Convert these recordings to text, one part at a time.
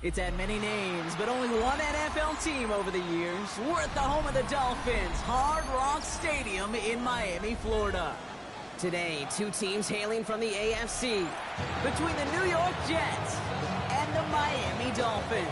It's had many names, but only one NFL team over the years. We're at the home of the Dolphins, Hard Rock Stadium in Miami, Florida. Today, two teams hailing from the AFC, between the New York Jets and the Miami Dolphins.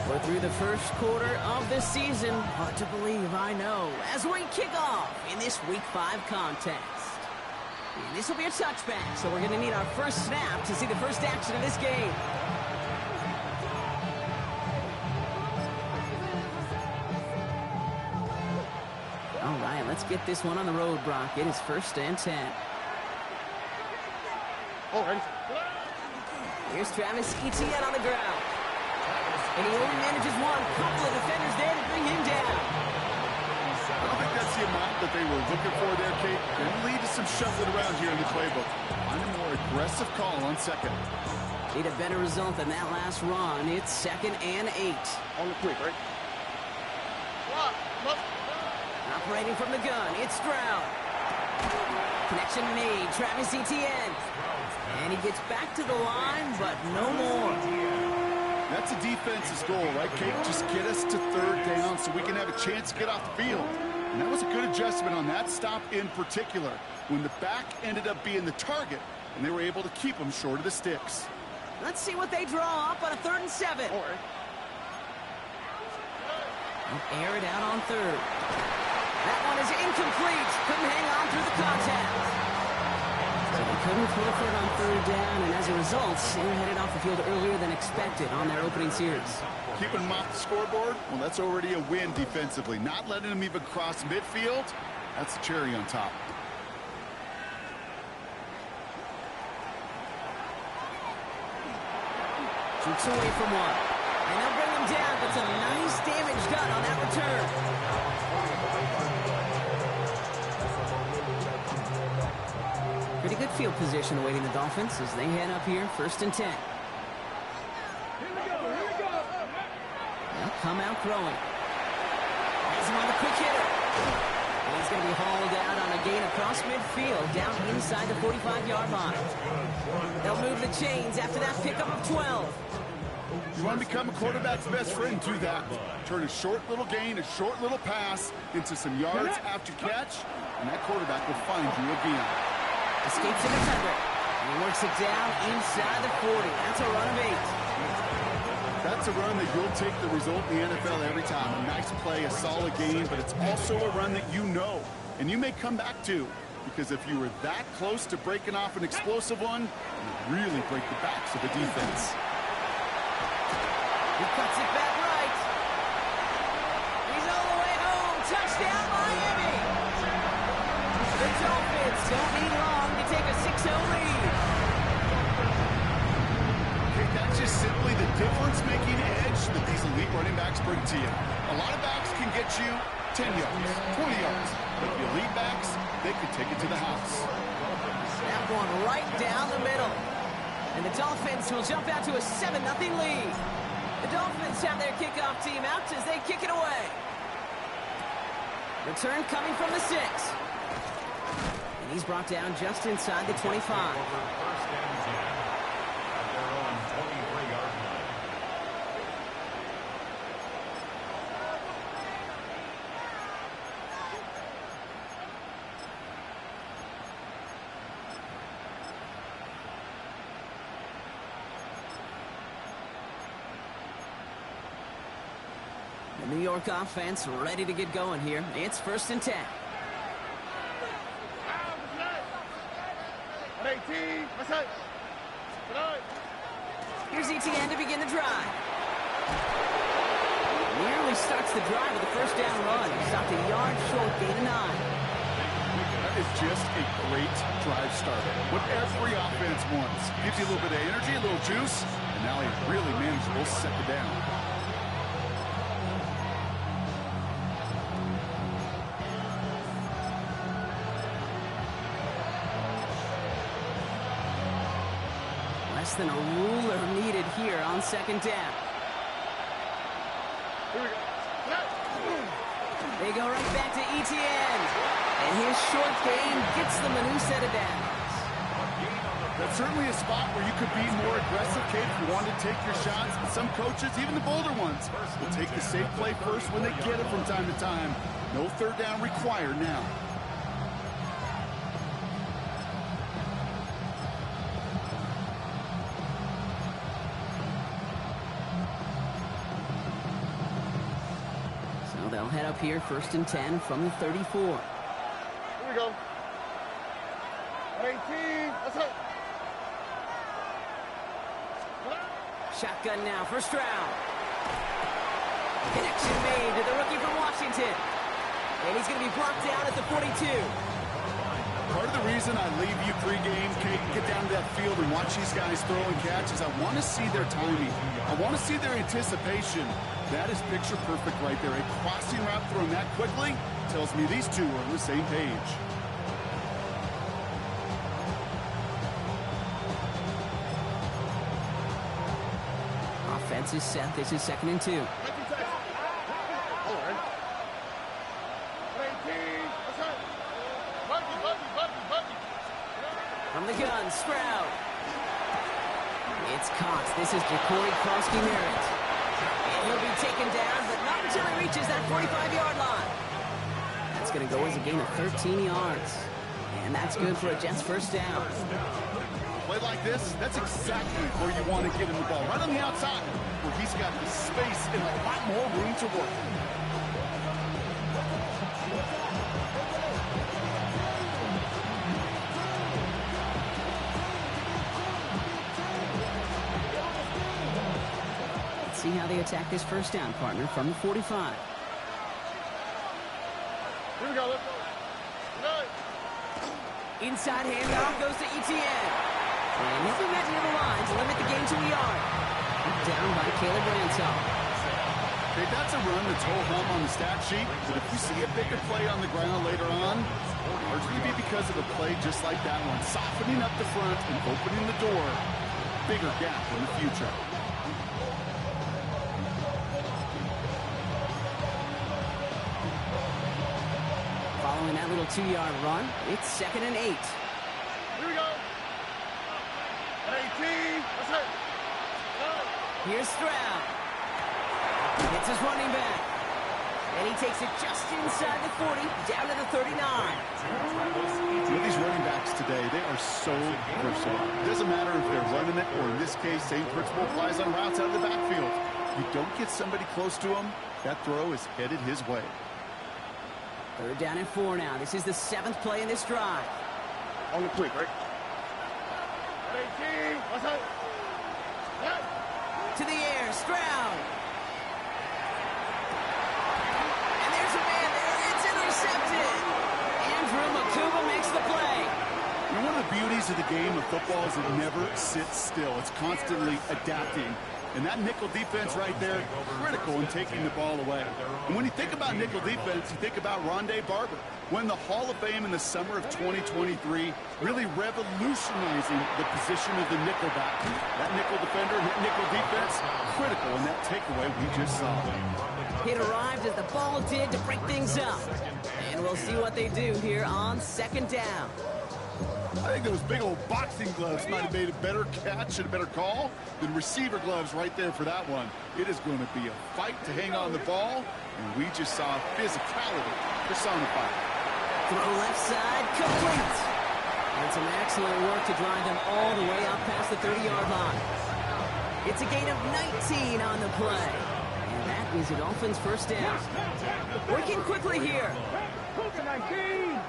We're through the first quarter of the season. Hard to believe, I know, as we kick off in this Week 5 contest. And this will be a touchback, so we're going to need our first snap to see the first action of this game. All right, let's get this one on the road, Brock. It is 1st and 10. All right. Here's Travis Etienne on the ground. And he only manages one. Couple of defenders there to bring him down. I don't think that's the amount that they were looking for there, Kate. Going to lead to some shuffling around here in the playbook. Find a more aggressive call on second. Need a better result than that last run. It's 2nd and 8. On the quick, right? Operating from the gun, it's Stroud. Connection made, Travis Etienne. And he gets back to the line, but no more. That's a defense's goal, right, Kate? Just get us to 3rd down so we can have a chance to get off the field. And that was a good adjustment on that stop in particular, when the back ended up being the target, and they were able to keep him short of the sticks. Let's see what they draw up on a 3rd and 7. Air it out on 3rd. That one is incomplete. Couldn't hang on through the contact. So they couldn't throw for it on 3rd down, and as a result, they were headed off the field earlier than expected on their opening series. Keeping them off the scoreboard, well, that's already a win defensively. Not letting them even cross midfield, that's the cherry on top. Shoots away from one. And they'll bring him down, but some nice damage done on that return. Pretty good field position awaiting the Dolphins as they head up here, 1st and 10. They'll come out throwing. Has him on the quick hitter. And he's going to be hauled out on a gain across midfield, down inside the 45-yard line. They'll move the chains after that pickup of 12. You want to become a quarterback's best friend, do that. Turn a short little gain, a short little pass into some yards after catch, and that quarterback will find you again. Escapes the defender. And he works it down inside the 40. That's a run of 8. That's a run that you'll take the result in the NFL every time. A nice play, a solid gain, but it's also a run that you know, and you may come back to, because if you were that close to breaking off an explosive one, you really break the backs of the defense. He cuts it back right. He's all the way home. Touchdown, Miami. The Dolphins don't need long to take a 6-0 lead. Okay, that's just simply the difference-making edge that these elite running backs bring to you. A lot of backs can get you 10 yards, 20 yards, but the elite backs, they can take it to the house. That one right down the middle. And the Dolphins will jump out to a 7-0 lead. The Dolphins have their kickoff team out as they kick it away. Return coming from the 6. And he's brought down just inside the 25. The New York offense ready to get going here. It's 1st and 10. Here's Etienne to begin the drive. Nearly starts the drive with a 1st down run. He stopped a yard short, gain of 9. That is just a great drive starter. What every offense wants. Gives you a little bit of energy, a little juice, and now a really manageable 2nd down. Less than a ruler needed here on 2nd down. They go right back to Etienne. And his short gain gets them a new set of downs. That's certainly a spot where you could be more aggressive, Kate, if you want to take your shots. And some coaches, even the bolder ones, will take the safe play first when they get it from time to time. No third down required now. So they'll head up here, 1st and 10 from the 34. Here we go. 18. That's it. Shotgun now for Stroud. Connection made to the rookie from Washington. And he's going to be brought down at the 42. Part of the reason I leave you pregame, Kate, get down to that field and watch these guys throw and catch is I want to see their timing. I want to see their anticipation. That is picture perfect right there. A crossing route thrown that quickly tells me these two are on the same page. Offense is set. This is 2nd and 2. From the gun, Stroud. It's caught. This is Jacory Krosky-Merritt. And he'll be taken down, but not until he reaches that 45-yard line. That's going to go as a gain of 13 yards. And that's good for a Jets first down. Play like this, that's exactly where you want to get him the ball. Right on the outside, where he's got the space and a lot more room to work. Let's see how they attack this first down, partner, from the 45. Here we go. Let's go. Inside handoff goes to Etienne. And he'll be met near the line to limit the gain to a yard. Down by Caleb Ransall. Okay, that's a run that's whole hum on the stat sheet, but if you see a bigger play on the ground later on, it'll largely be because of a play just like that one, softening up the front and opening the door. Bigger gap in the future. Following that little 2-yard run, it's 2nd and 8. Here we go. 18. That's it. Here's Stroud. It's his running back. And he takes it just inside the 40, down to the 39. With these running backs today, they are so versatile. It doesn't matter if they're running it, or in this case, same principle applies on routes out of the backfield. You don't get somebody close to him, that throw is headed his way. 3rd down and 4 now. This is the 7th play in this drive. On the quick, right? 18. That's it. To the air, Stroud. And there's a man there. It's intercepted. Andrew Mukuba makes the play. You know, one of the beauties of the game of football is it never sits still. It's constantly adapting. And that nickel defense right there, critical in taking the ball away. And when you think about nickel defense, you think about Rondé Barber. Won the Hall of Fame in the summer of 2023, really revolutionizing the position of the nickel back. That nickel defender, nickel defense, critical in that takeaway we just saw. It arrived as the ball did to break things up. And we'll see what they do here on 2nd down. I think those big old boxing gloves might have made a better catch and a better call than receiver gloves right there for that one. It is going to be a fight to hang on the ball, and we just saw physicality personified. Throw left side, complete. And some excellent work to drive them all the way out past the 30-yard line. It's a gain of 19 on the play. And that is a Dolphins first down. Working quickly here. 19.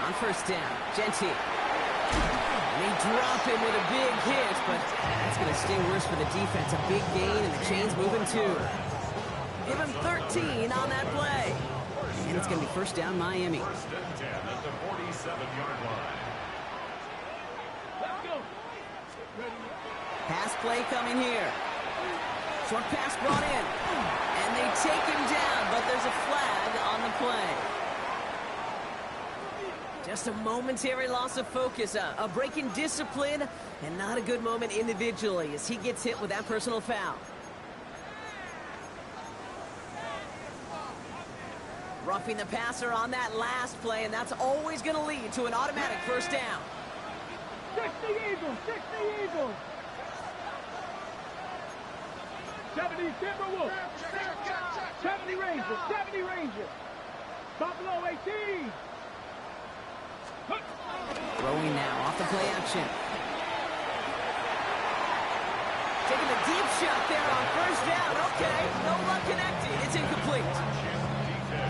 On first down, Genty. And they drop him with a big hit, but that's going to sting worse for the defense. A big gain, and the chain's moving too. Give him 13 on that play. And it's going to be first down, Miami. Pass play coming here. Short pass brought in. And they take him down, but there's a flag on the play. Just a momentary loss of focus, a break in discipline, and not a good moment individually as he gets hit with that personal foul. Roughing the passer on that last play, and that's always going to lead to an automatic first down. 60 Eagles, 60 Eagles. 70 Timberwolves. 70 Rangers, 70 Rangers. Buffalo 18. Throwing now off the play action. Taking a deep shot there on first down. Okay, no luck connected. It's incomplete.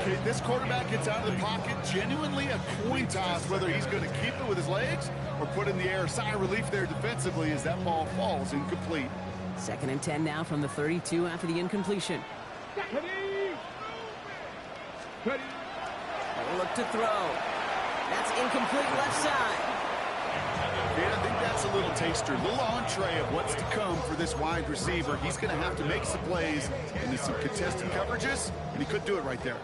Okay, this quarterback gets out of the pocket, genuinely a coin toss whether he's going to keep it with his legs or put in the air. Sigh of relief there defensively as that ball falls incomplete. 2nd and 10 now from the 32 after the incompletion. Look to throw. That's incomplete left side. Yeah, I think that's a little taster, a little entree of what's to come for this wide receiver. He's going to have to make some plays into some contested coverages, and he could do it right there.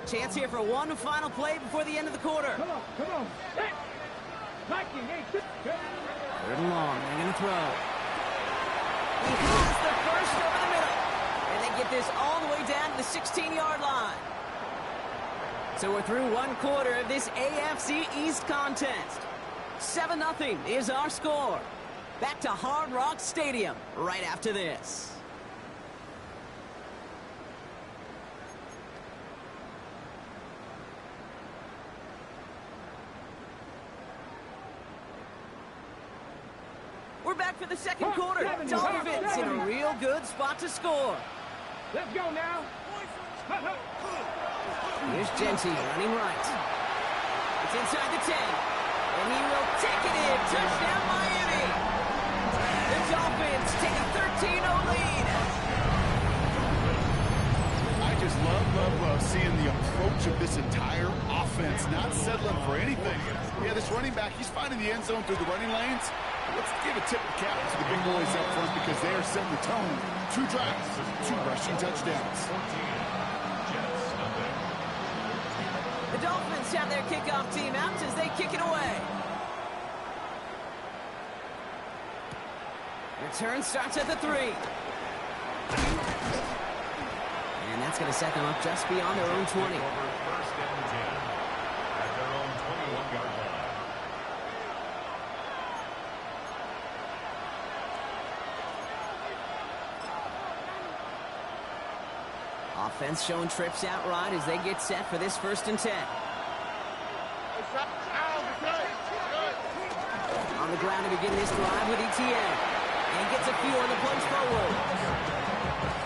Chance here for one final play before the end of the quarter. Come on, come on. Hey. 3rd and long, they're going to throw. He has the first over the middle. And they get this all the way down to the 16-yard line. So we're through one quarter of this AFC East contest. 7-0 is our score. Back to Hard Rock Stadium right after this. We're back for the second quarter. Dolphins in a real good spot to score. Let's go now. Here's Genty running right. It's inside the 10. And he will take it in. Touchdown, Miami. The Dolphins take a 13-0 lead. I just love seeing the approach of this entire offense, not settling for anything. Yeah, this running back, he's finding the end zone through the running lanes. Let's give a tip of the cap to the big boys up front because they are setting the tone. 2 drives, 2 rushing touchdowns. The Dolphins have their kickoff team out as they kick it away. Return starts at the 3. And that's going to set them up just beyond their own 20. First and 10 at their own 21-yard line. Offense showing trips out right as they get set for this 1st and 10. On the ground to begin this drive with ETN. And gets a few on the punch forward.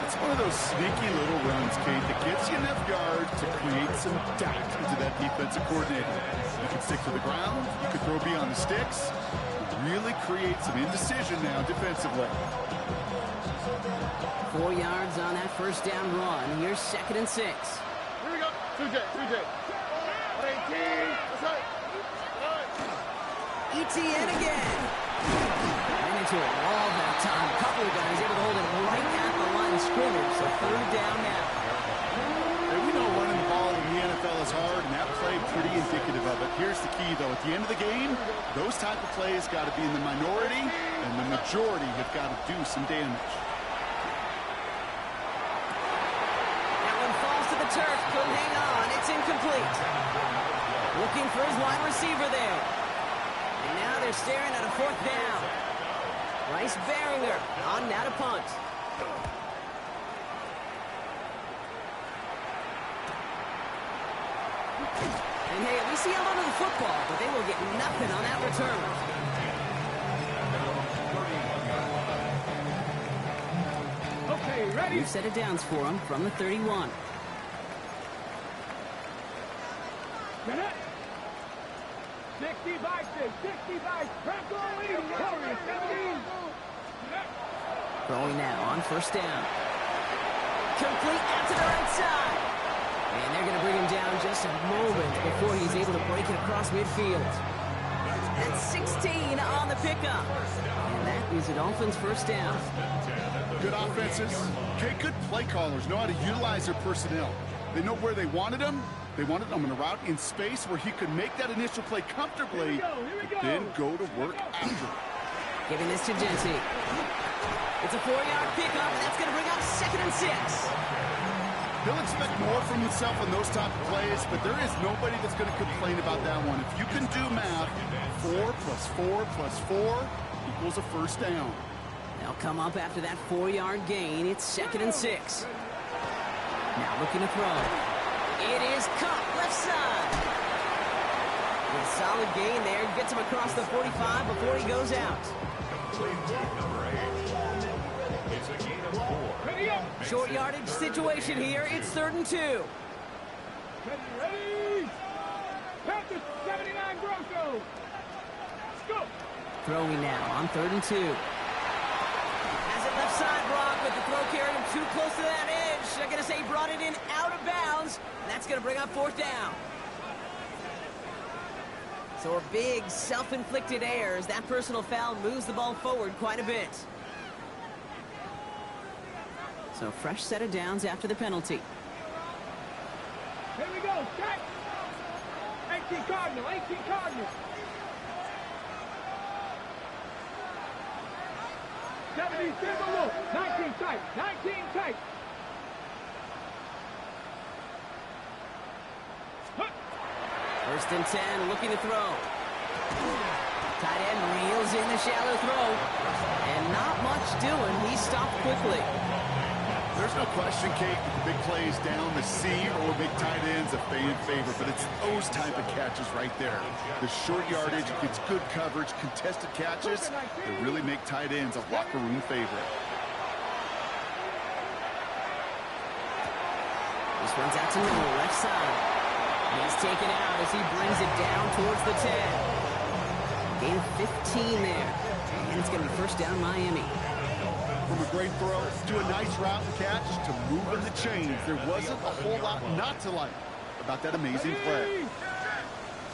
It's one of those sneaky little runs, Kate, that gets you enough yards to create some doubt into that defensive coordinator. You can stick to the ground. You can throw beyond the sticks. Really create some indecision now defensively. 4 yards on that first down run. Here's 2nd and 6. Here we go. 2J. 18. That's right. ETN again. Ran into a wall that time. A couple of guys able to hold it right at the line of scrimmage. So 3rd down now. And we know running the ball in the NFL is hard, and that play pretty indicative of it. Here's the key, though. At the end of the game, those type of plays got to be in the minority, and the majority have got to do some damage. Turf couldn't hang on. It's incomplete. Looking for his wide receiver there. And now they're staring at a 4th down. Bryce Baringer on now to punt. And hey, at least he held onto the football, but they will get nothing on that return. Okay, ready? We've set it downs for him from the 31. Get it. 60 by 6, 60 by 6. Warriors 17. Throwing now on 1st down. Complete out to the right side. And they're going to bring him down just a moment before he's able to break it across midfield. That's 16 on the pickup. And that is the Dolphins' 1st down. Good offenses. Okay, good play callers know how to utilize their personnel. They know where they wanted them, They wanted him on a route in space where he could make that initial play comfortably, then go to work after. Giving this to Jeanty. It's a 4-yard pickup, and that's going to bring up 2nd and 6. He'll expect more from himself in those type of plays, but there is nobody that's going to complain about that one. If you can do math, 4 plus 4 plus 4 equals a first down. They'll come up after that 4-yard gain. It's 2nd and 6. Now looking to throw. It is caught left side. A solid gain there. Gets him across the 45 before he goes out. Number 8. It's a gain of 4. Short yardage situation here. It's 3rd and 2. Ready? Panthers 79 Broncos. Let's go. Throwing now on 3rd and 2. Has it left side, Brock, but the throw carried him too close to that edge. They're going to say he brought it in out of bounds, and that's going to bring up 4th down. So a big self-inflicted error as that personal foul moves the ball forward quite a bit. So fresh set of downs after the penalty. Here we go. Check. 18 Cardinal. 18 Cardinal. 70 single look. 19 tight. 19 tight. First and 10, looking to throw. Tight end reels in the shallow throw. And not much doing. He stopped quickly. There's no question, Kate, with the big plays down the seam or big tight ends a fan favorite, but it's those type of catches right there. The short yardage, gets good coverage, contested catches that really make tight ends a locker room favorite. This one's out to middle, left side. He's taken out as he brings it down towards the 10. Gain of 15 there. And it's going to be first down Miami. From a great throw to a nice route and catch to moving the chains, there wasn't a whole lot not to like about that amazing play.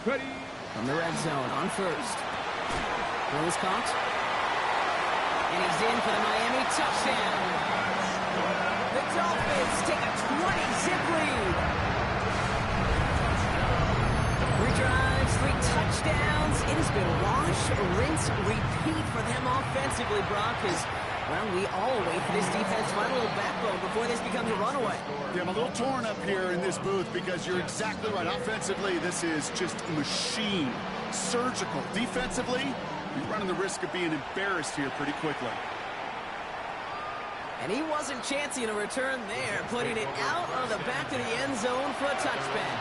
Ready. From the red zone on first. Throw is caught. And he's in for the Miami touchdown. The Dolphins take a 20-zip lead. 3 drives, 3 touchdowns. It has been wash, rinse, repeat for them offensively, Brock, as, well, we all wait for this defense to find a little backbone before this becomes a runaway. Yeah, I'm a little torn up here in this booth because you're exactly right. Offensively, this is just a machine. Surgical. Defensively, you're running the risk of being embarrassed here pretty quickly. And he wasn't chancing a return there, putting it out of the back of the end zone for a touchback.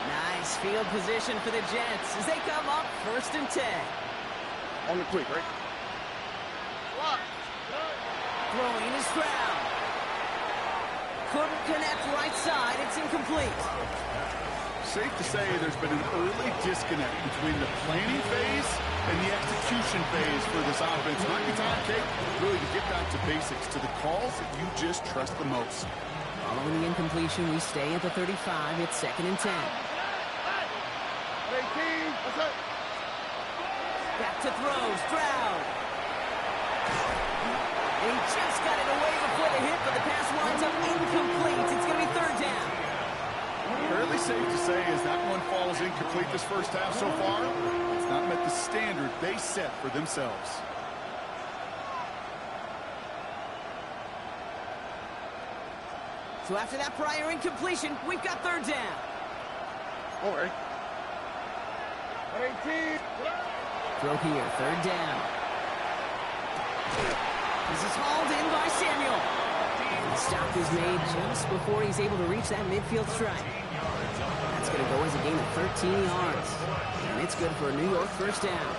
Nice field position for the Jets as they come up 1st and 10. On the quick, right? Throwing is Stroud. Couldn't connect right side. It's incomplete. Safe to say there's been an early disconnect between the planning phase and the execution phase for this offense. Might be time, Kate, really to get back to basics, to the calls that you just trust the most. Following the incompletion, we stay at the 35. It's 2nd and 10. 18. What's up? Back to throw. Stroud. And he just got it away before the hit, but the pass winds up incomplete. It's going to be 3rd down. Fairly safe to say as that one falls incomplete this first half so far, it's not met the standard they set for themselves. So after that prior incompletion, we've got 3rd down. All right. 18. Throw here, 3rd down. This is hauled in by Samuel. The stop is made just before he's able to reach that midfield strike. That's going to go as a gain of 13 yards. And it's good for a New York first down.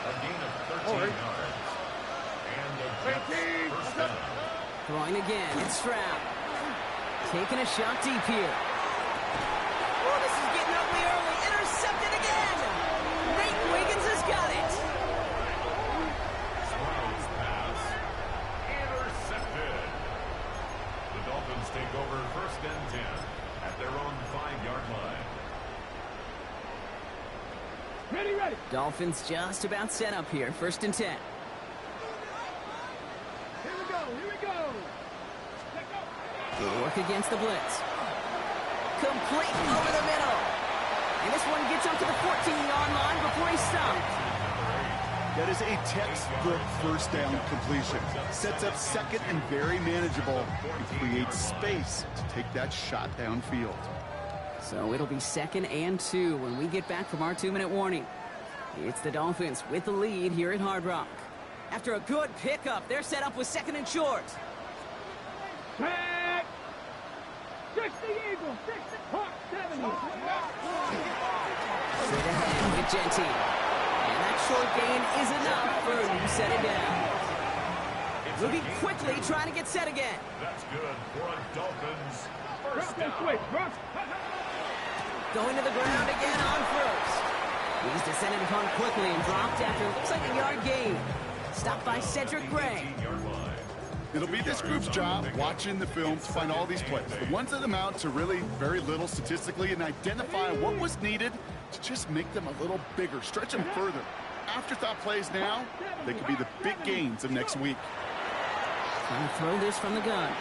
A gain of 13 yards. And the Jets first down. Throwing again, it's Stroud. Taking a shot deep here. Oh, this is getting ugly early. Intercepted again. Nate Wiggins has got it. Stroud's pass. Intercepted. The Dolphins take over 1st and 10 at their own 5-yard line. Ready, ready. Dolphins just about set up here. 1st and 10. Good work against the blitz. Complete over the middle. And this one gets up to the 14-yard line before he's stopped. That is a textbook first down completion. Sets up second and very manageable and creates space to take that shot downfield. So it'll be 2nd and 2 when we get back from our 2-minute warning. It's the Dolphins with the lead here at Hard Rock. After a good pickup, they're set up with 2nd and short. Back. 60 Eagles, 60 Hawk, 70. Straight ahead with Genty. And that short gain is enough for him to set it down. Moving quickly, trying to get set again. That's good for a Dolphins first Drop and down. switch, drop. Going to the ground again on first. He's descended upon quickly and dropped after it looks like a yard gain. Stopped by Cedric Gray. 18-yard line. It'll be this group's job watching the film to find all these plays. The ones that amount to really very little statistically and identify what was needed to just make them a little bigger, stretch them further. Afterthought plays now, they could be the big gains of next week. Trying to throw this from the gun.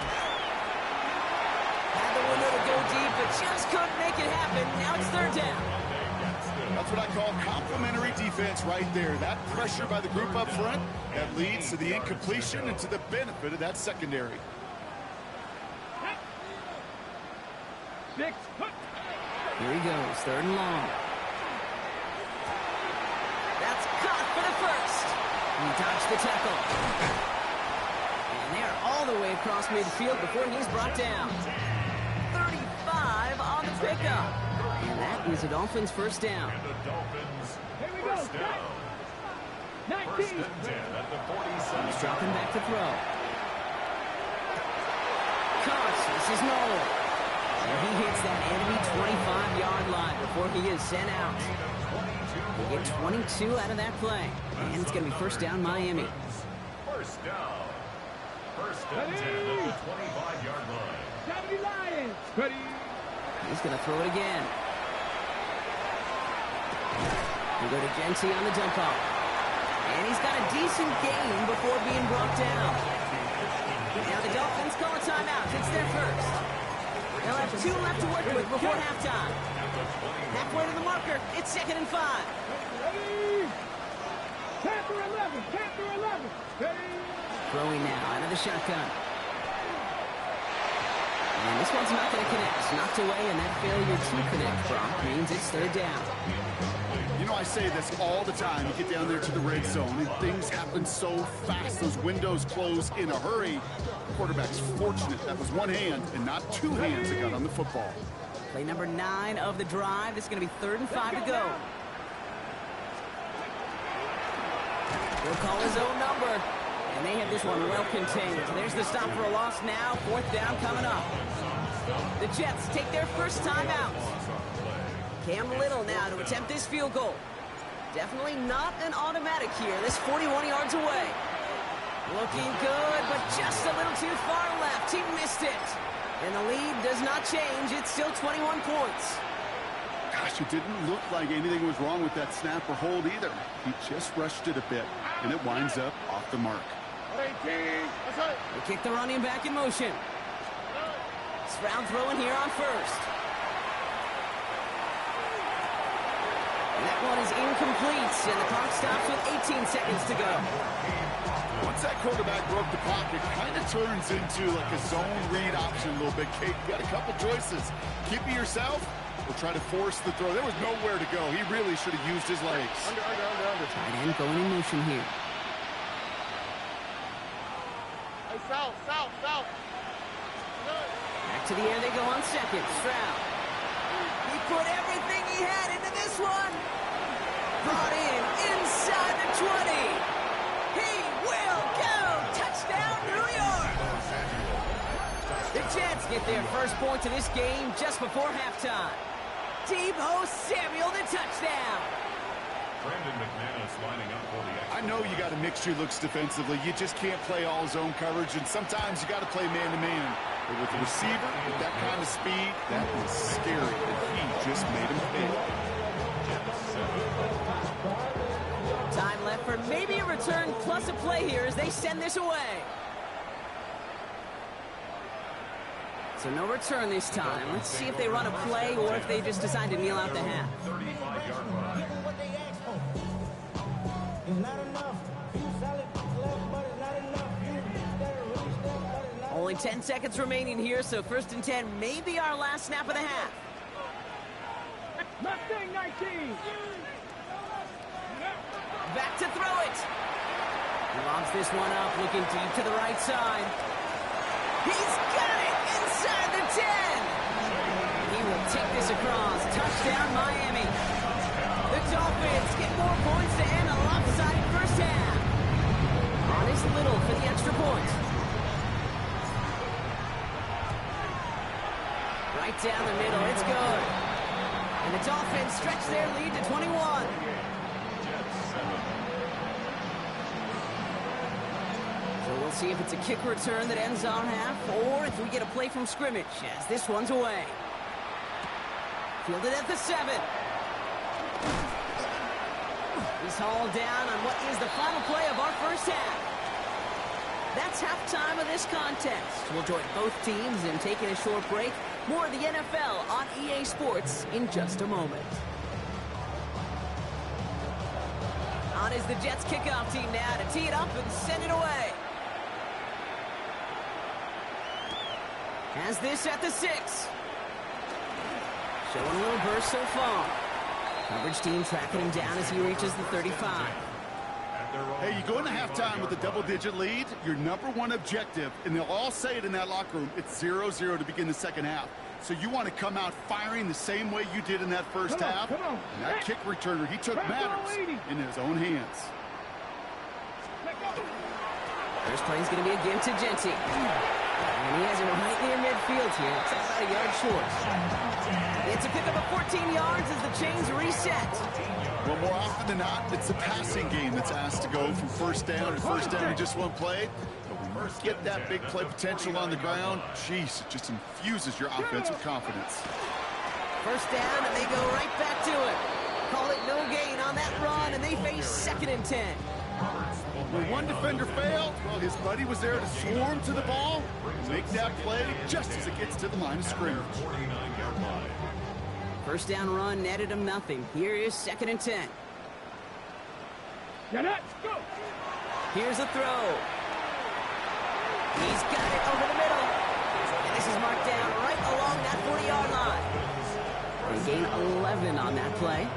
Had the window to go deep, but just couldn't make it happen. Now it's 3rd down. That's what I call complementary defense right there. That pressure by the group up front, that leads to the incompletion and to the benefit of that secondary. 6. Here he goes, 3rd and long. That's caught for the first. He dodged the tackle. And they're all the way across midfield before he's brought down. 35 on the pickup. And that is a Dolphins first down. And the Dolphins Here we go. first down. 19. First and 10 at the 47. He's dropping back to throw. Cox, this is Noel. And he hits that enemy 25-yard line before he is sent out. They get 22 out of that play. And it's going to be first down Miami. First down. First and 10 at the 25-yard line. 70 Lions. Ready. He's going to throw it again. We go to Genty on the dump off. And he's got a decent gain before being brought down. Now the Dolphins call a timeout. It's their first. They'll have 2 left to work with before halftime. Halfway to the marker. It's 2nd and 5. Ready. Panther 11. Panther 11. Ready. Throwing now out of the shotgun. And this one's not going to connect. Knocked away, and that failure to connect, Brock, means it's 3rd down. You know, I say this all the time. You get down there to the red zone, and things happen so fast. Those windows close in a hurry. The quarterback's fortunate. That was one hand and not 2 hands that got on the football. Play number 9 of the drive. This is going to be 3rd and 5 to go. He'll call his own number. And they have this one well contained. There's the stop for a loss now. 4th down coming up. The Jets take their first time out. Cam Little now to attempt this field goal. Definitely not an automatic here. This 41 yards away. Looking good, but just a little too far left. He missed it. And the lead does not change. It's still 21 points. Gosh, it didn't look like anything was wrong with that snap or hold either. He just rushed it a bit, and it winds up off the mark. 18. That's right. They kick the running back in motion. Stroud throwing here on first. And that one is incomplete, and the clock stops with 18 seconds to go. Once that quarterback broke the pocket, kind of turns into like a zone read option a little bit. Kate, got a couple choices. Keep it yourself or try to force the throw. There was nowhere to go. He really should have used his legs. Under. Tight end going in motion here. Hey, south. Back to the air they go on second. Stroud. He put everything he had into this one. Brought in inside the 20. He will go. Touchdown, New York. The Jets get their first point of this game just before halftime. Deebo Samuel, the touchdown. Brandon McManus lining up for the extra. I know you got to mix your looks defensively. You just can't play all zone coverage, and sometimes you got to play man-to-man. But with the receiver, with that kind of speed, that was scary, and he just made him pay. Time left for maybe a return plus a play here as they send this away. So no return this time. Let's see if they run a play or if they just decide to kneel out the half. 35-yard line. What they ask for. It's not enough. You solid left, but it's not enough. You better really step, but it's not Only 10 seconds remaining here, so 1st and 10 may be our last snap of the half. Mustang 19. Back to throw it. He lobs this one up, looking deep to the right side. He's got it inside the 10. He will take this across. Touchdown, Miami. The Dolphins get more points to end a lopsided first half. On is Little for the extra point. Right down the middle, it's good. And the Dolphins stretch their lead to 21. So we'll see if it's a kick return that ends our half, or if we get a play from scrimmage, as this one's away. Fielded at the 7. He's hauled down on what is the final play of our first half. That's halftime of this contest. We'll join both teams in taking a short break. More of the NFL on EA Sports in just a moment. On is the Jets kickoff team now to tee it up and send it away. Has this at the 6. Showing a little burst so far. Coverage team tracking him down as he reaches the 35. Hey, you go into halftime with a double-digit lead, your number one objective, and they'll all say it in that locker room, it's 0-0 to begin the second half. So you want to come out firing the same way you did in that first half. And that kick returner, he took matters in his own hands. First play is going to be a give to Genty. And he has it right near midfield here. It's about a yard short. It's a pickup of 14 yards as the chains reset. Well, more often than not, it's the passing game that's asked to go from first down to first down in just one play. But when you get that big play potential on the ground, geez, it just infuses your offense with confidence. First down, and they go right back to it. Call it no gain on that run, and they face 2nd and 10. When one defender failed, well, his buddy was there to swarm to the ball and make that play just as it gets to the line of scrimmage. First down run netted him nothing. Here is 2nd and 10. Get it, go. Here's a throw. He's got it over the middle. And this is marked down right along that 40-yard line. They gain 11 on that play.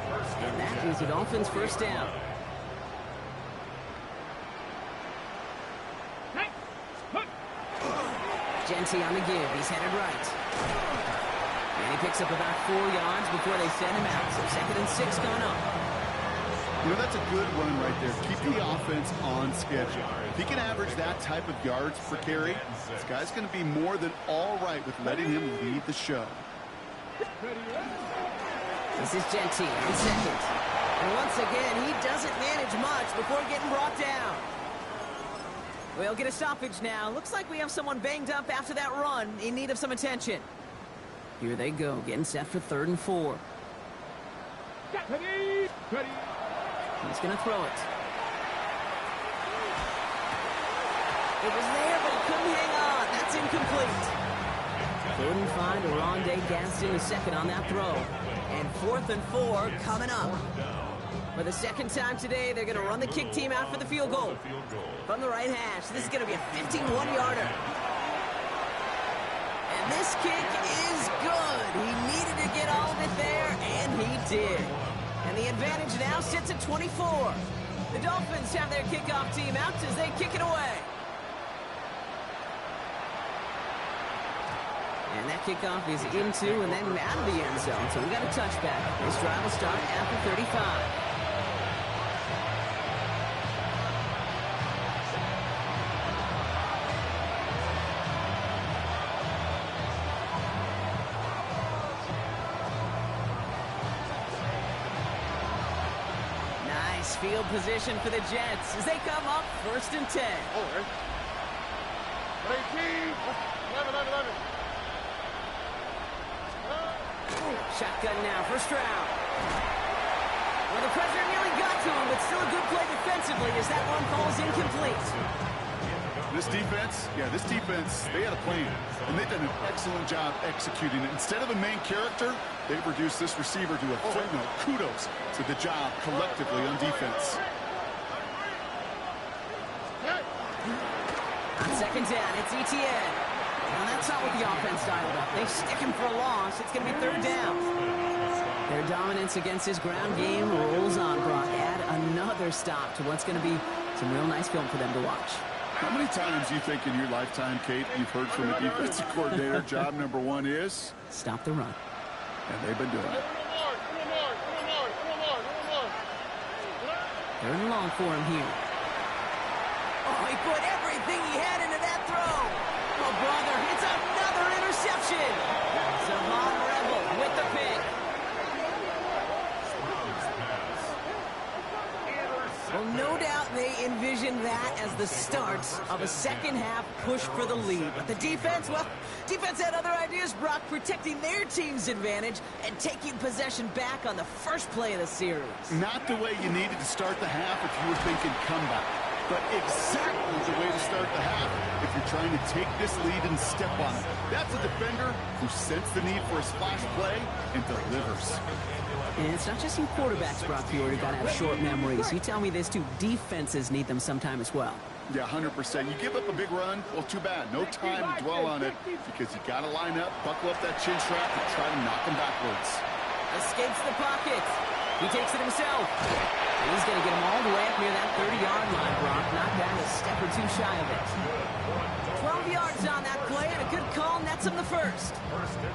And that is the Dolphins' first down. Genty on the give. He's headed right. And he picks up about 4 yards before they send him out. So 2nd and 6 coming up. You know, that's a good run right there. Keep the offense on schedule. If he can average that type of yards per carry, this guy's going to be more than all right with letting him lead the show. This is Genty on 2nd. And once again, he doesn't manage much before getting brought down. We'll get a stoppage now. Looks like we have someone banged up after that run in need of some attention. Here they go, getting set for 3rd and 4. Ready. He's going to throw it. It was there, but he couldn't hang on. That's incomplete. Couldn't find Rondé Gaston a second on that throw. And 4th and 4 coming up. For the 2nd time today, they're going to run the kick team out for the field goal. From the right hash, this is going to be a 51-yarder. And this kick is good. He needed to get all of it there, and he did. And the advantage now sits at 24. The Dolphins have their kickoff team out as they kick it away. And that kickoff is into and then out of the end zone. So we got a touchback. This drive will start after 35. Nice field position for the Jets as they come up 1st and 10. Over. 18. 11. Shotgun now, first round. Well, the pressure nearly got to him, but still a good play defensively as that one falls incomplete. This defense, they had a plan, and they've done an excellent job executing it. Instead of a main character, they've reduced this receiver to a footnote. Kudos to the job collectively on defense. On second down, it's Etienne. Well, that's not what the offense dialed up. They stick him for a loss. It's going to be third down. Their dominance against his ground game rolls on, Brock. Add another stop to what's going to be some real nice film for them to watch. How many times do you think in your lifetime, Kate, you've heard from a defensive coordinator, job number one is? Stop the run. And they've been doing it. Third and long for him here. Oh, he put everything he had into that throw. Oh, brother, it's another interception. Savon Rebel with the pick. Well, no doubt they envisioned that as the start of a second-half push for the lead. But the defense, well, defense had other ideas, Brock, protecting their team's advantage and taking possession back on the first play of the series. Not the way you needed to start the half if you were thinking comeback, but exactly the way to start the half if you're trying to take this lead and step on it. That's a defender who sensed the need for a splash play and delivers. And it's not just you quarterbacks, Brock Fiore, got to have short memories. You tell me this too, defenses need them sometime as well. Yeah, 100%. You give up a big run, well, too bad. No time to dwell on it because you got to line up, buckle up that chin strap, and try to knock them backwards. Escapes the pocket. He takes it himself. And he's going to get him all the way up near that 30-yard line, Brock. Not down a step or two shy of it. 12 yards on that play, and a good call nets him the first.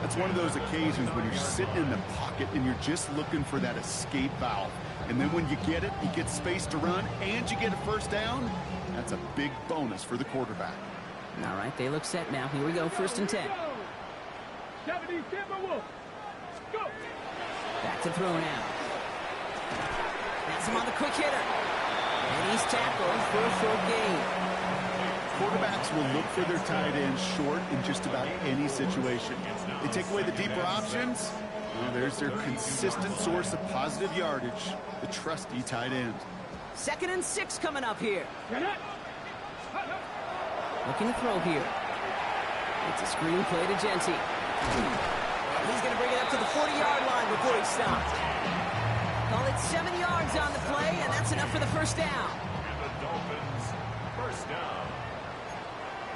That's one of those occasions when you're sitting in the pocket and you're just looking for that escape valve. And then when you get it, you get space to run, and you get a first down. That's a big bonus for the quarterback. All right, they look set now. Here we go, 1st and 10. Back to throw now. That's him on the quick hitter. And he's tackled for a short gain. Quarterbacks will look for their tight end short in just about any situation. They take away the deeper options. Well, there's their consistent source of positive yardage, the trusty tight end. 2nd and 6 coming up here. Looking to throw here. It's a screen play to Genty. He's going to bring it up to the 40-yard line before he stops. Call it 7 yards on the play, and that's enough for the first down. And the Dolphins, first down.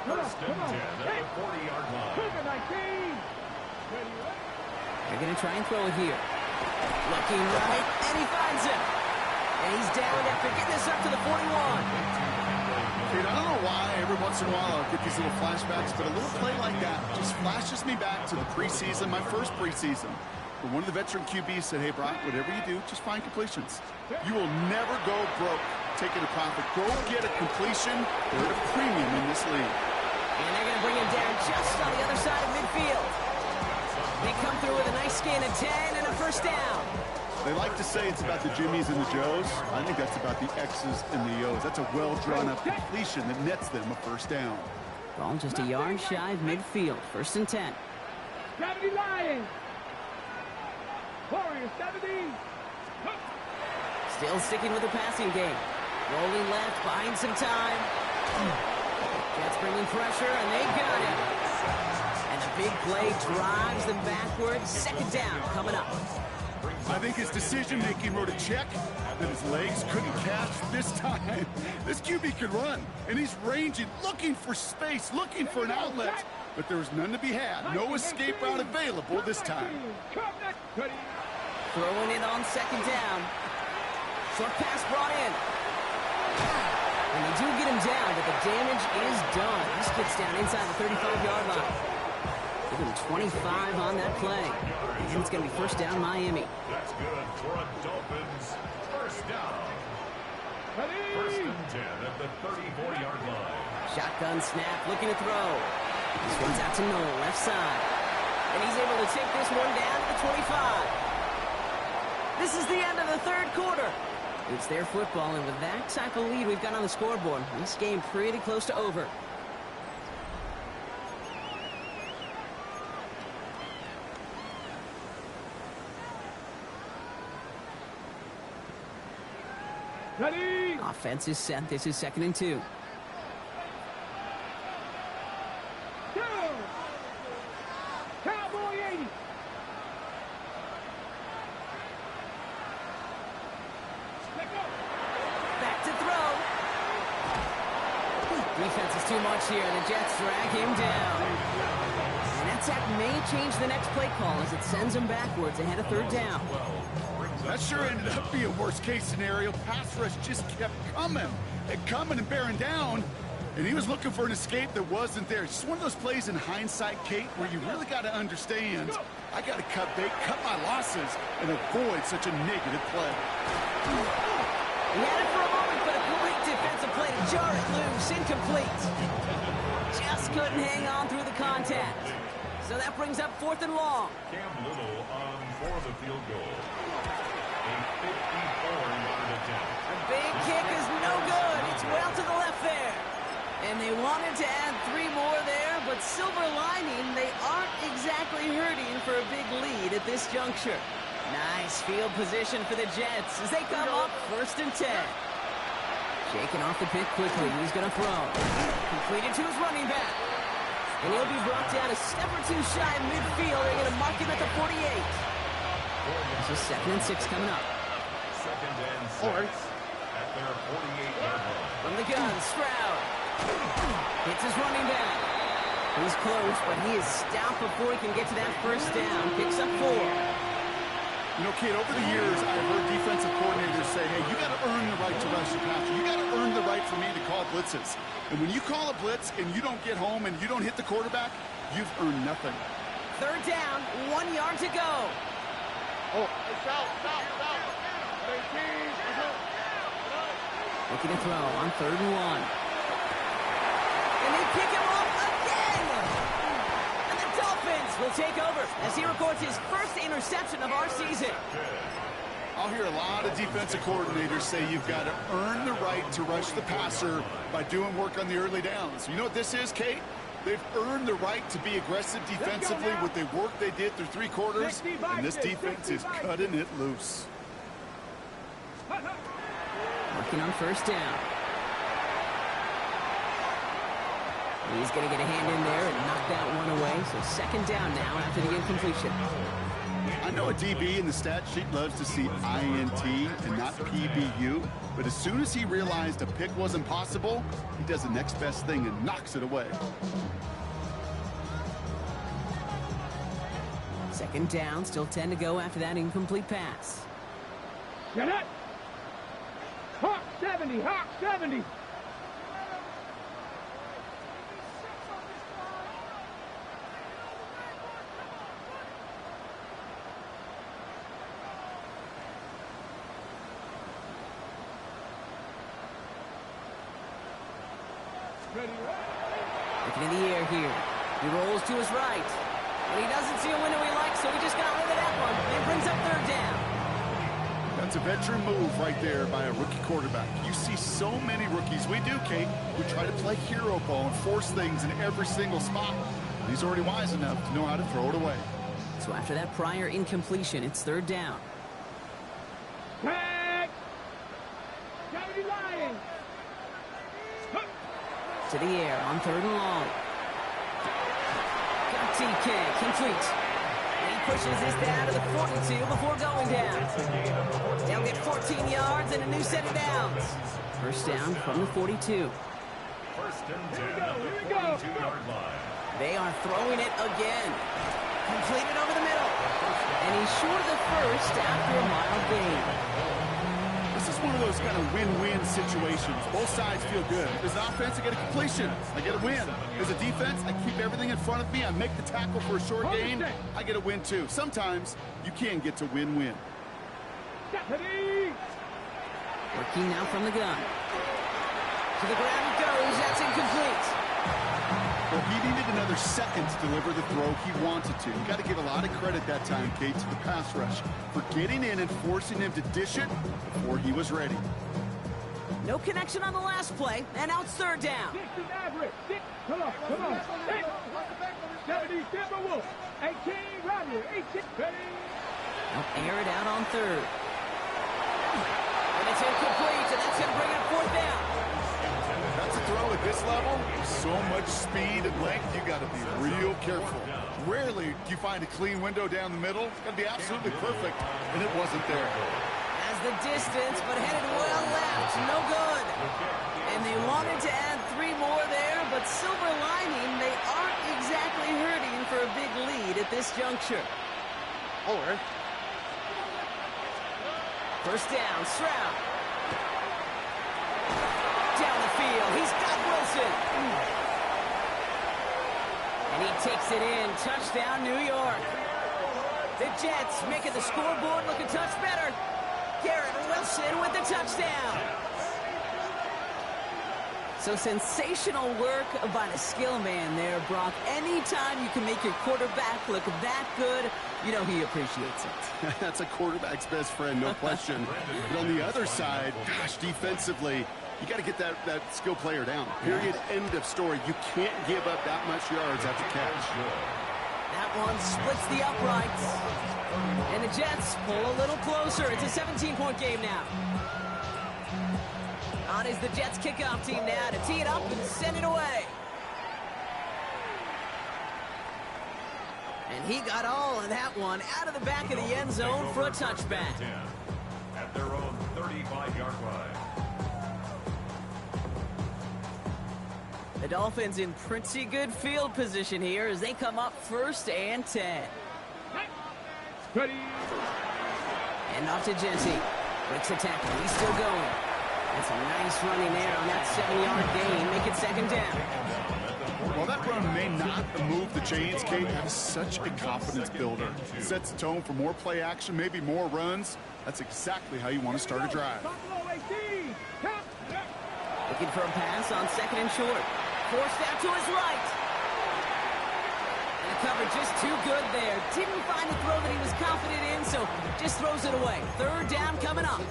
1st and 10 at the 40-yard line. They're going to try and throw it here. Looking right, and he finds him. And he's down after getting this up to the 41. Dude, I don't know why every once in a while I'll get these little flashbacks, but a little play like that just flashes me back to the preseason, my first preseason. When one of the veteran QBs said, hey, Brock, whatever you do, just find completions. You will never go broke taking a profit. Go get a completion. They're at a premium in this league. And they're going to bring him down just on the other side of midfield. They come through with a nice gain of 10 and a first down. They like to say it's about the Jimmies and the Joes. I think that's about the X's and the O's. That's a well-drawn-up completion that nets them a first down. Ball just a yard shy of midfield. 1st and 10. 70 Lions. Warriors 70. Still sticking with the passing game. Rolling left, buying some time. Jets bringing pressure, and they got him. And a big play drives them backwards. 2nd down coming up. I think his decision-making wrote a check that his legs couldn't catch this time. This QB can run, and he's ranging, looking for space, looking for an outlet. But there was none to be had. No escape route available this time. Throwing it on 2nd down. Short pass brought in. And they do get him down, but the damage is done. This gets down inside the 35-yard line. Give him 25 on that play. And it's going to be first down Miami. That's good for a Dolphins first down. 1st and 10 at the 34-yard line. Shotgun snap, looking to throw. This one's out to Noel, left side. And he's able to take this one down to the 25. This is the end of the 3rd quarter. It's their football, and with that type of lead we've got on the scoreboard, this game pretty close to over. Ready. Offense is set. This is 2nd and 2. defense is too much here. The Jets drag him down. And that sack may change the next play call as it sends him backwards ahead of third down. That sure ended up being a worst-case scenario. Pass rush just kept coming and bearing down. And he was looking for an escape that wasn't there. It's just one of those plays in hindsight, Kate, where you really got to understand, I got to cut bait, cut my losses, and avoid such a negative play. He had it for a moment, but a great defensive play to jar it loose. Incomplete. Just couldn't hang on through the contact. So that brings up 4th and long. Cam Little on for the field goal. A 54-yard attempt. A big kick is no good. It's well to the left there. And they wanted to add 3 more there, but silver lining, they aren't exactly hurting for a big lead at this juncture. Nice field position for the Jets as they come up 1st and 10. Shaking off the pick quickly. He's going to throw. Completed to his running back. And he'll be brought down a step or 2 shy of midfield. They're going to mark him at the 48. This is 2nd and 6 coming up. 2nd and 6 at their 48-yard line. From the gun, Stroud. Hits his running back. He's close, but he is stopped before he can get to that 1st down. Picks up 4. You know, kid, over the years, I've heard defensive coordinators say, hey, you got to earn the right to rush the passer. You got to earn the right for me to call blitzes. And when you call a blitz and you don't get home and you don't hit the quarterback, you've earned nothing. 3rd down, 1 yard to go. Oh, stop. 18. Looking to throw on 3rd and 1. And they pick him off again! And the Dolphins will take over as he records his 1st interception of our season. I'll hear a lot of defensive coordinators say you've got to earn the right to rush the passer by doing work on the early downs. You know what this is, Kate? They've earned the right to be aggressive defensively with the work they did through 3 quarters, and this defense is cutting it loose. Working on 1st down. He's going to get a hand in there and knock that one away. So 2nd down now after the incompletion. I know a DB in the stat sheet loves to see INT and not PBU, but as soon as he realized a pick wasn't possible, he does the next best thing and knocks it away. 2nd down, still 10 to go after that incomplete pass. Get it! Hawk 70, Hawk 70! Looking in the air here. He rolls to his right. But he doesn't see a window he likes, so he just got rid of that one. It brings up 3rd down. That's a veteran move right there by a rookie quarterback. You see so many rookies. We do, Kate. We try to play hero ball and force things in every single spot. He's already wise enough to know how to throw it away. So after that prior incompletion, it's 3rd down. Tag! County Lions! To the air on 3rd and long. Got TK, complete. And he pushes this down to the 42 before going down. They'll get 14 yards and a new set of downs. 1st down from the 42. 1st and 10 at the 42-yard line. They are throwing it again. Completed over the middle. And he's short of the 1st after a mild gain. This is one of those kind of win-win situations. Both sides feel good. As an offense, I get a completion. I get a win. As a defense, I keep everything in front of me. I make the tackle for a short gain. I get a win, too. Sometimes you can get to win-win. Working now from the gun. To the ground it goes. That's incomplete. Well, he needed another second to deliver the throw he wanted to. You got to give a lot of credit that time, Kate, to the pass rush for getting in and forcing him to dish it before he was ready. No connection on the last play, and now it's 3rd down. Come on. 70, Timberwolves. 18, Rodney. 18, ready. They'll air it out on 3rd. And it's incomplete, and that's going to bring it up 4th down. That's a throw at this level. So much speed and length, you got to be real careful. Rarely do you find a clean window down the middle. It's got to be absolutely perfect, and it wasn't there. Has the distance, but headed well left. No good. And they wanted to add 3 more there, but silver lining, they aren't exactly hurting for a big lead at this juncture. Oh, right. First down, Stroud. Down the field, he's got Wilson. And he takes it in, touchdown New York. The Jets making the scoreboard look a touch better. Garrett Wilson with the touchdown. So sensational work by the skill man there, Brock. Anytime you can make your quarterback look that good, you know he appreciates it. That's a quarterback's best friend, no question. But on the other side, gosh, defensively, you got to get that skill player down. Period, end of story. You can't give up that much yards after catch. That one splits the uprights. And the Jets pull a little closer. It's a 17-point game now. On is the Jets kickoff team now to tee it up and send it away. And he got all of that one out of the back of the end zone for a touchback. At their own 35-yard line. The Dolphins in pretty good field position here as they come up 1st and 10. Ready. And off to Genti. Breaks the tackle. He's still going. That's a nice running there on that 7-yard gain. Make it 2nd down. Well, that run may not move the chains, Kate. That is such a confidence builder. It sets the tone for more play action, maybe more runs. That's exactly how you want to start a drive. Looking for a pass on 2nd and short. Forced out to his right. And the cover just too good there. Didn't find a throw that he was confident in, so just throws it away. 3rd down coming up.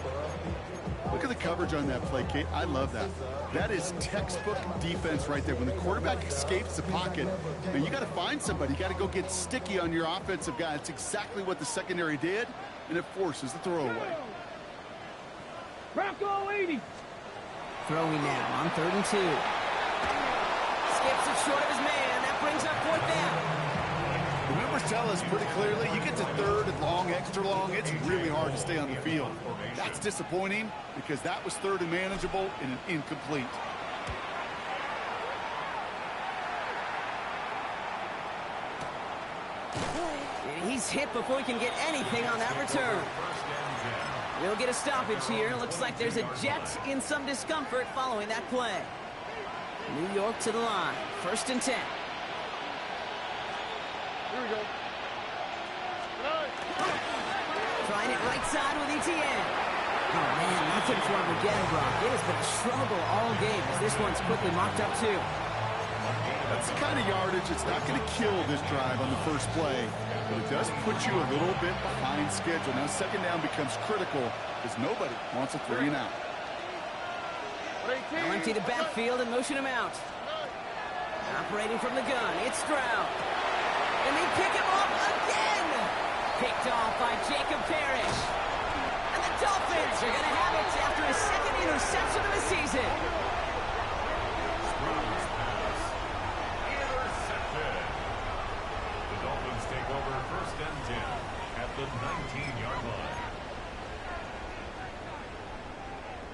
Look at the coverage on that play, Kate. I love that. That is textbook defense right there. When the quarterback escapes the pocket, man, you got to find somebody. You got to go get sticky on your offensive guy. It's exactly what the secondary did, and it forces the throwaway. Bronco 80. Throwing now on 3rd and 2. Skips it short of his man. That brings up 4th down. The numbers tell us pretty clearly, you get to 3rd and long, extra long, it's really hard to stay on the field. That's disappointing because that was 3rd and manageable and an incomplete. And he's hit before he can get anything on that return. We'll get a stoppage here. Looks like there's a Jet in some discomfort following that play. New York to the line. 1st and 10. Here we go. Trying it right side with Etienne. Oh, man, nothing for him again, Brock. It has been a struggle all game as this one's quickly mocked up, too. That's the kind of yardage that's not going to kill this drive on the first play, but it does put you a little bit behind schedule. Now, 2nd down becomes critical because nobody wants a 3 and out. They'll empty the backfield and motion him out. Operating from the gun, it's Stroud. And they pick him off again. Picked off by Jacob Parrish. And the Dolphins are going to have it after his 2nd interception of the season. Stroud's pass. Intercepted. The Dolphins take over 1st and 10 at the 19-yard line.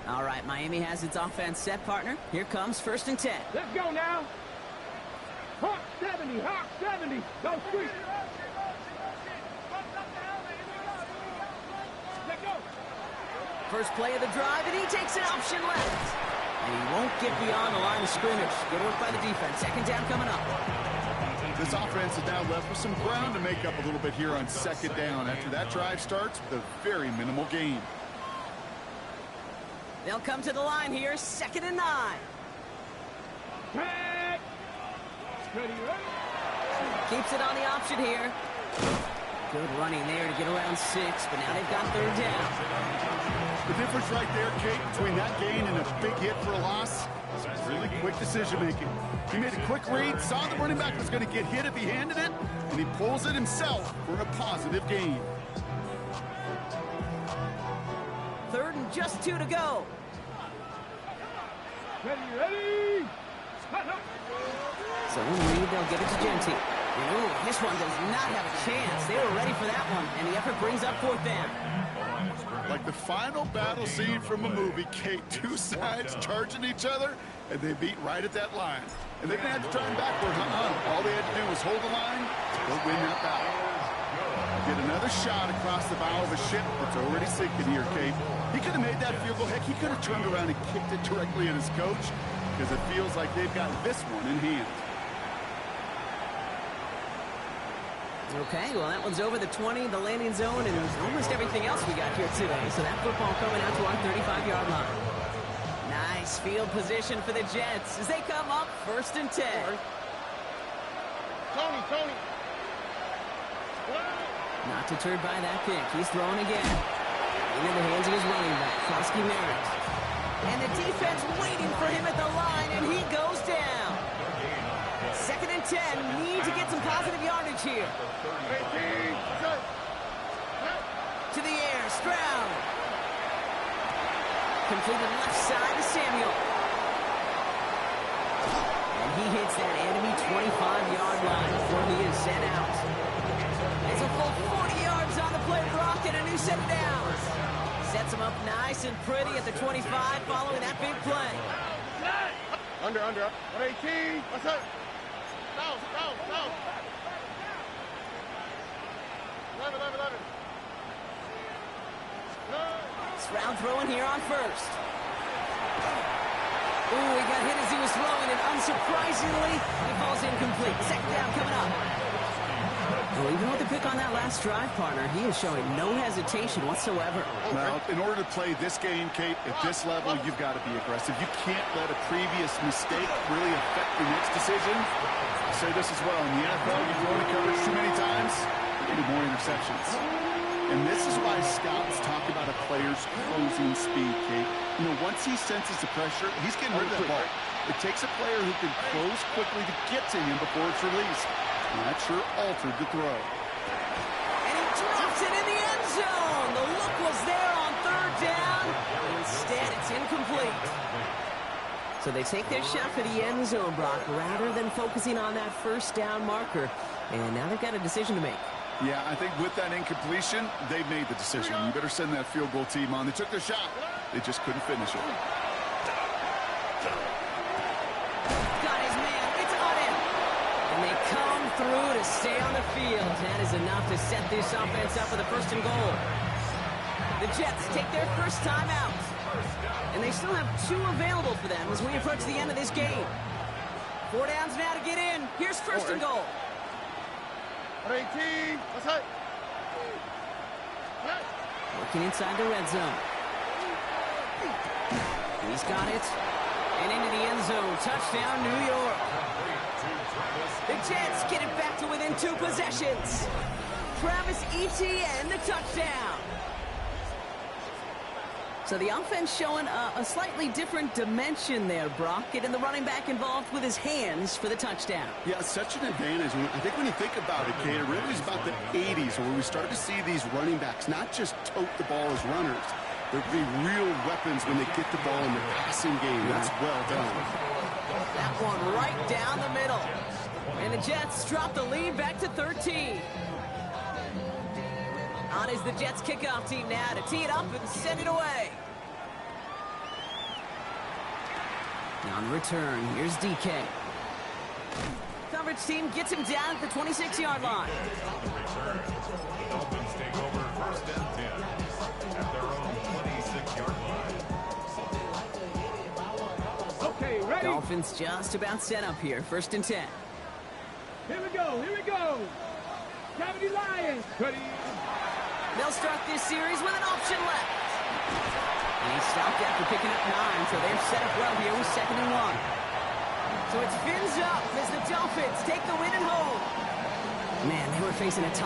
All right, Miami has its offense set, partner. Here comes 1st and 10. Let's go now. Hawk 70, Hawk 70. Go sweep. Let go. First play of the drive, and he takes an option left. And he won't get beyond the line of scrimmage. Good work by the defense. 2nd down coming up. This offense is now left with some ground to make up a little bit here on 2nd down after that drive starts with a very minimal gain. They'll come to the line here, 2nd and 9. Tag. Ready, ready. Keeps it on the option here. Good running there to get around 6, but now they've got 3rd down. The difference right there, Kate, between that gain and a big hit for a loss is really quick decision-making. He made a quick read, saw the running back was going to get hit if he handed it, and he pulls it himself for a positive gain. 3rd and just 2 to go. Ready, ready. So in lead, they'll give it to Genti. Ooh, this one does not have a chance. They were ready for that one, and the effort brings up 4th down. Like the final battle scene from a movie, Kate. Two sides charging each other, and they beat right at that line. And they didn't have to turn backward. All they had to do was hold the line. They'll win that battle. Get another shot across the bow of a ship that's already sinking here, Kate. He could have made that field goal. Heck, he could have turned around and kicked it directly at his coach, because it feels like they've got this one in hand. Okay, well, that one's over the 20, the landing zone, and almost everything else we got here today. So that football coming out to our 35-yard line. Nice field position for the Jets as they come up 1st and 10. Tony. Not deterred by that pick. He's throwing again. Into the hands of his running back, Foskey Merritt. And the defense waiting for him at the line, and he goes down. 2nd and 10. Need to get some positive yardage here. 18. To the air, Stroud. Completed left side to Samuel. And he hits that enemy 25-yard line before he is sent out. It's a full 40 yards on the play, Brock, and a new set of downs. Sets him up nice and pretty at the 25 following that big play. Under. 118. What's up? Down. 11. Stroud throwing here on 1st. Ooh, he got hit as he was throwing, and unsurprisingly, he falls incomplete. 2nd down coming up. Well, even with the pick on that last drive, partner, he is showing no hesitation whatsoever. Well, in order to play this game, Kate, at this level, you've got to be aggressive. You can't let a previous mistake really affect your next decision. I say this as well. In the NFL, you've thrown the coverage too many times, you need more interceptions. And this is why scouts talk about a player's closing speed, Kate. You know, once he senses the pressure, he's getting rid of that ball. It takes a player who can close quickly to get to him before it's released. And that sure altered the throw. And he drops it in the end zone. The look was there on 3rd down. Instead, it's incomplete. So they take their shot for the end zone, Brock, rather than focusing on that 1st down marker. And now they've got a decision to make. Yeah, I think with that incompletion, they've made the decision. You better send that field goal team on. They took their shot. They just couldn't finish it. Got his man. It's on him. And they come through to stay on the field. That is enough to set this offense up for the 1st and goal. The Jets take their first time out. And they still have 2 available for them as we approach the end of this game. 4 downs now to get in. Here's 1st and goal. 118. What's up? Working inside the red zone. He's got it. And into the end zone. Touchdown, New York. The Jets get it back to within 2 possessions. Travis Etienne, the touchdown. So the offense showing a slightly different dimension there, Brock. Getting the running back involved with his hands for the touchdown. Yeah, such an advantage. I think when you think about it, Kate, it really is about the 80s where we started to see these running backs not just tote the ball as runners. There'd be real weapons when they get the ball in the passing game. That's well done. That one right down the middle. And the Jets drop the lead back to 13. On is the Jets kickoff team now to tee it up and send it away. On return, here's DK. Coverage team gets him down at the 26-yard line. The Dolphins take over 1st and 10 at their own 26-yard line. Okay, ready? Dolphins just about set up here. 1st and 10. Here we go. Cavity Lions. Ready? They'll start this series with an option left. And he stopped after picking up 9, so they're set up well here with 2nd and 1. So it's fins up as the Dolphins take the win at home. Man, they were facing a